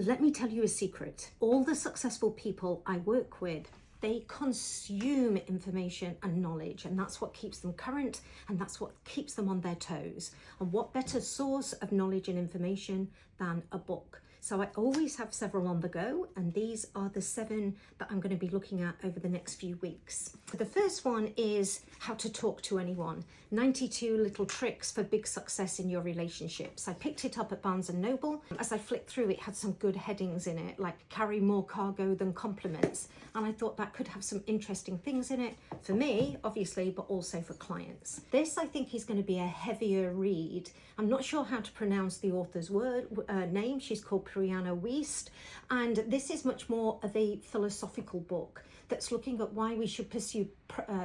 Let me tell you a secret. All the successful people I work with, they consume information and knowledge, and that's what keeps them current, and that's what keeps them on their toes. And what better source of knowledge and information than a book? So I always have several on the go, and these are the 7 that I'm going to be looking at over the next few weeks. The first one is How to Talk to Anyone, 92 Little Tricks for Big Success in Your Relationships. I picked it up at Barnes & Noble. As I flicked through, it had some good headings in it, like carry more cargo than compliments. And I thought that could have some interesting things in it for me, obviously, but also for clients. This, I think, is going to be a heavier read. I'm not sure how to pronounce the author's name. She's called 𝘞𝘩𝘢𝘥𝘪𝘯𝘨, and this is much more of a philosophical book that's looking at why we should pursue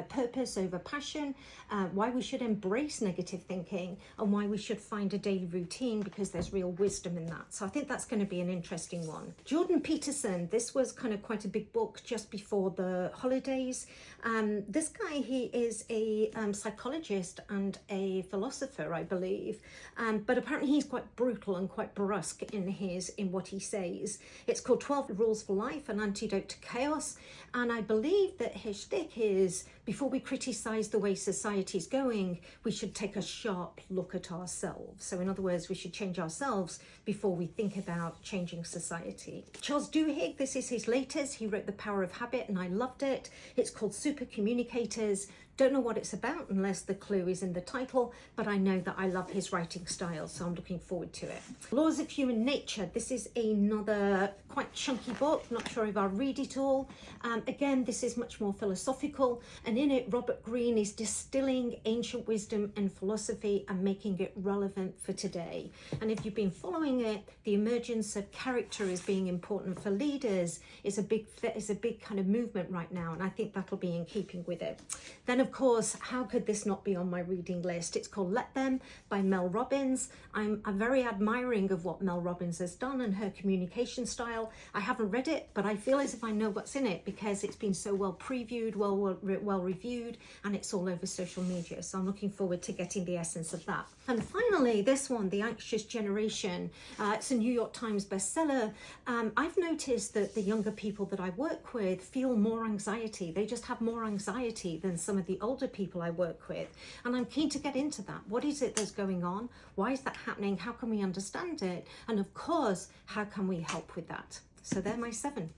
purpose over passion, why we should embrace negative thinking, and why we should find a daily routine, because there's real wisdom in that. So I think that's going to be an interesting one. Jordan Peterson, this was kind of quite a big book just before the holidays. This guy, he is a psychologist and a philosopher, I believe, but apparently he's quite brutal and quite brusque in what he says. It's called 12 Rules for Life, an Antidote to Chaos, and I believe that his shtick is, before we criticize the way society's going, we should take a sharp look at ourselves. So in other words, we should change ourselves before we think about changing society. Charles Duhigg, this is his latest. He wrote The Power of Habit, and I loved it. It's called Super Communicators. Don't know what it's about unless the clue is in the title, but I know that I love his writing style, so I'm looking forward to it. Laws of Human Nature. This is another quite chunky book. Not sure if I'll read it all. Again, this is much more philosophical, and in it, Robert Greene is distilling ancient wisdom and philosophy and making it relevant for today. And if you've been following it, the emergence of character as being important for leaders is a big kind of movement right now, and I think that'll be in keeping with it. Then, of course, how could this not be on my reading list? It's called Let Them by Mel Robbins. I'm very admiring of what Mel Robbins has done and her communication style. I haven't read it, but I feel as if I know what's in it because it's been so well previewed, well reviewed, and it's all over social media. So I'm looking forward to getting the essence of that. And finally, this one, The Anxious Generation. It's a New York Times bestseller. I've noticed that the younger people that I work with feel more anxiety. They just have more anxiety than some of the older people I work with, and I'm keen to get into that. What is it that's going on? Why is that happening? How can we understand it? And of course, how can we help with that? So they're my 7.